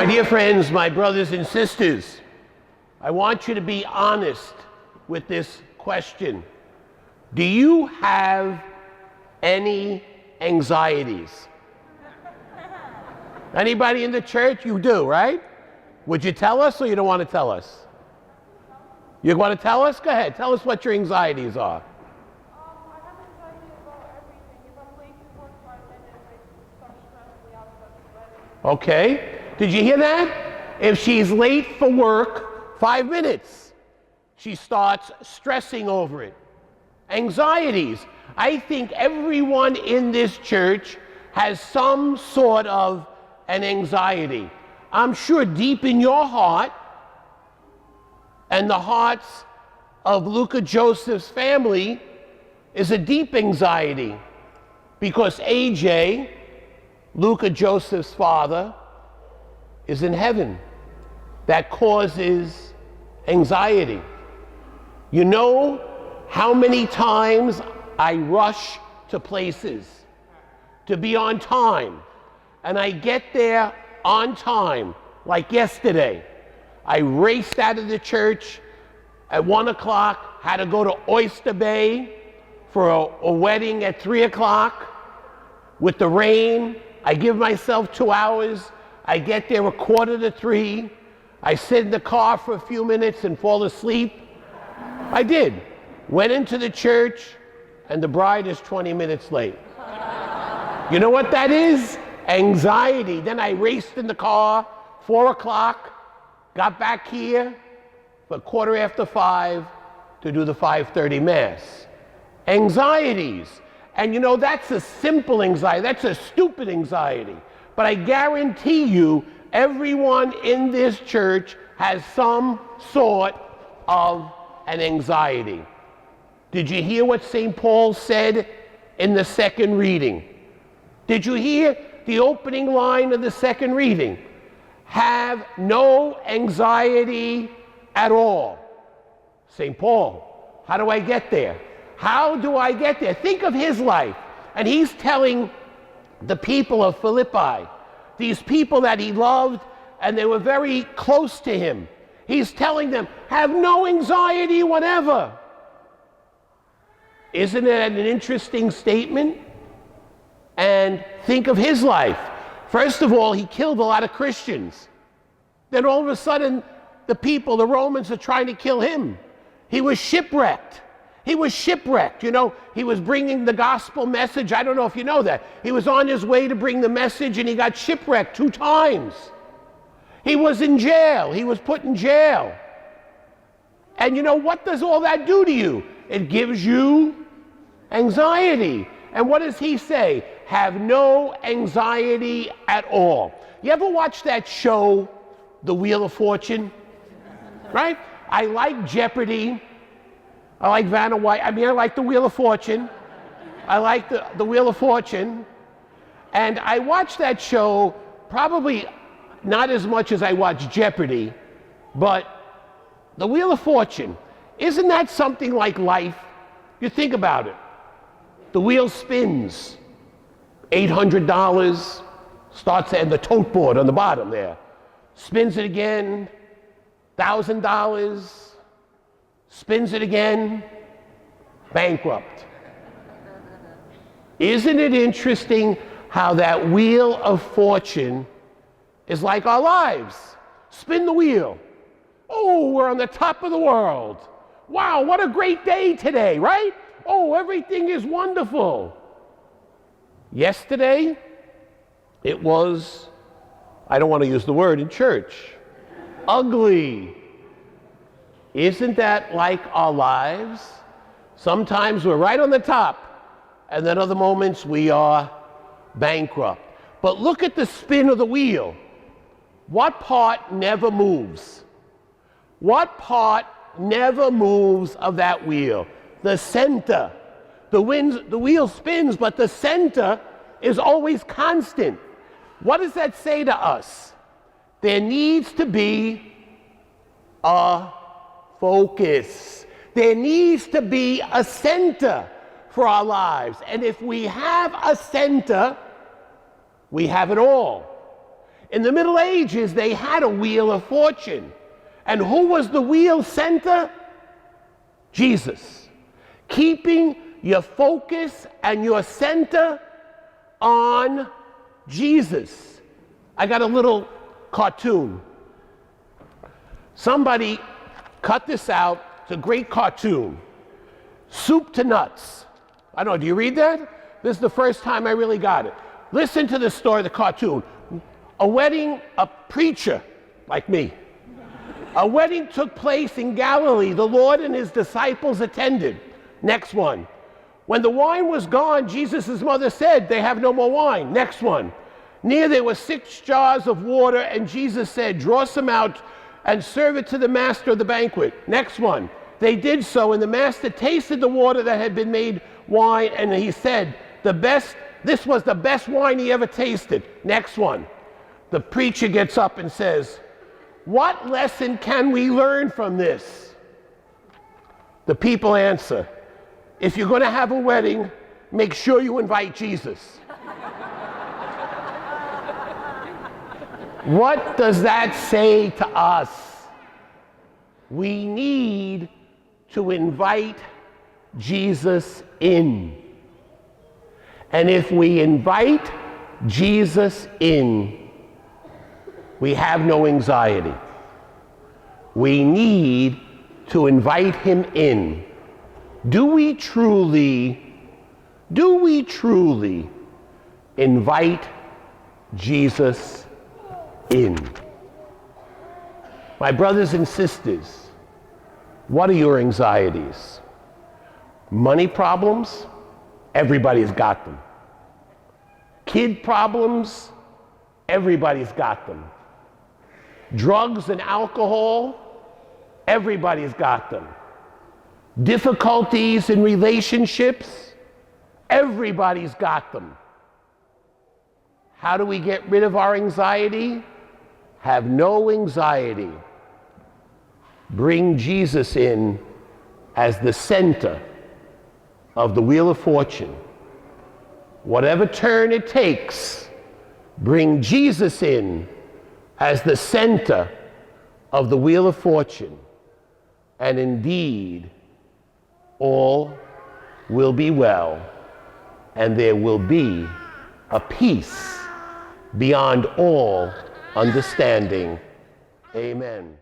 My dear friends, my brothers and sisters, I want you to be honest with this question. Do you have any anxieties? Anybody in the church? You do, right? Would you tell us or you don't want to tell us? You want to tell us? Go ahead. Tell us what your anxieties are. I have anxiety about everything. If I'm late to work 5 minutes, I start stressing out about the wedding. Okay. Did you hear that? If she's late for work 5 minutes, she starts stressing over it. Anxieties. I think everyone in this church has some sort of an anxiety. I'm sure deep in your heart and the hearts of Luca Joseph's family is a deep anxiety because AJ, Luca Joseph's father, is in heaven. That causes anxiety. You know how many times I rush to places to be on time, and I get there on time, like yesterday. I raced out of the church at 1 o'clock, had to go to Oyster Bay for a wedding at 3 o'clock. With the rain, I give myself 2 hours. I get there 2:45. I sit in the car for a few minutes and fall asleep. I did. Went into the church, and the bride is 20 minutes late. You know what that is? Anxiety. Then I raced in the car, 4 o'clock, got back here for 5:15 to do the 5:30 Mass. Anxieties. And you know, that's a simple anxiety. That's a stupid anxiety. But I guarantee you, everyone in this church has some sort of an anxiety. Did you hear what St. Paul said in the second reading? Did you hear the opening line of the second reading? Have no anxiety at all. St. Paul, how do I get there? How do I get there? Think of his life. And he's telling the people of Philippi, these people that he loved and they were very close to him. He's telling them, have no anxiety whatever. Isn't it an interesting statement? And think of his life. First of all, he killed a lot of Christians. Then all of a sudden, the Romans are trying to kill him. He was shipwrecked. He was shipwrecked. You know, he was bringing the gospel message. I don't know if you know that. He was on his way to bring the message and he got shipwrecked 2 times. He was in jail. He was put in jail. And you know, what does all that do to you? It gives you anxiety. And what does he say? Have no anxiety at all. You ever watch that show, The Wheel of Fortune? Right? I like Jeopardy. I like Vanna White. I like The Wheel of Fortune. I like the Wheel of Fortune. And I watch that show probably not as much as I watch Jeopardy, but The Wheel of Fortune, isn't that something like life? You think about it. The wheel spins. $800 starts at the tote board on the bottom there. Spins it again. $1,000. Spins it again. Bankrupt. Isn't it interesting how that wheel of fortune is like our lives? Spin the wheel. Oh, we're on the top of the world. Wow, what a great day today, right? Oh, everything is wonderful. Yesterday, it was, I don't want to use the word in church, ugly. Isn't that like our lives? Sometimes we're right on the top, and then other moments we are bankrupt. But look at the spin of the wheel. What part never moves? What part never moves of that wheel? The center. The wheel spins, but the center is always constant. What does that say to us? There needs to be a focus. There needs to be a center for our lives. And if we have a center, we have it all. In the Middle Ages, they had a wheel of fortune. And who was the wheel center? Jesus. Keeping your focus and your center on Jesus. I got a little cartoon. Somebody cut this out. It's a great cartoon. Soup to nuts. I don't know, do you read that? This is the first time I really got it. Listen to the story, the cartoon. A wedding, a preacher like me. A wedding took place in Galilee. The Lord and his disciples attended. Next one. When the wine was gone, Jesus' mother said, "They have no more wine." Next one. Near there were 6 jars of water, and Jesus said, "Draw some out and serve it to the master of the banquet." Next one. They did so, and the master tasted the water that had been made wine, and he said, this was the best wine he ever tasted. Next one. The preacher gets up and says, "What lesson can we learn from this?" The people answer, "If you're going to have a wedding, make sure you invite Jesus." What does that say to us? We need to invite Jesus in. And if we invite Jesus in, we have no anxiety. We need to invite him in. Do we truly invite Jesus in? My brothers and sisters, what are your anxieties? Money problems? Everybody's got them. Kid problems? Everybody's got them. Drugs and alcohol? Everybody's got them. Difficulties in relationships? Everybody's got them. How do we get rid of our anxiety? Have no anxiety. Bring Jesus in as the center of the wheel of fortune. Whatever turn it takes, bring Jesus in as the center of the wheel of fortune. And indeed, all will be well, and there will be a peace beyond all understanding. Amen.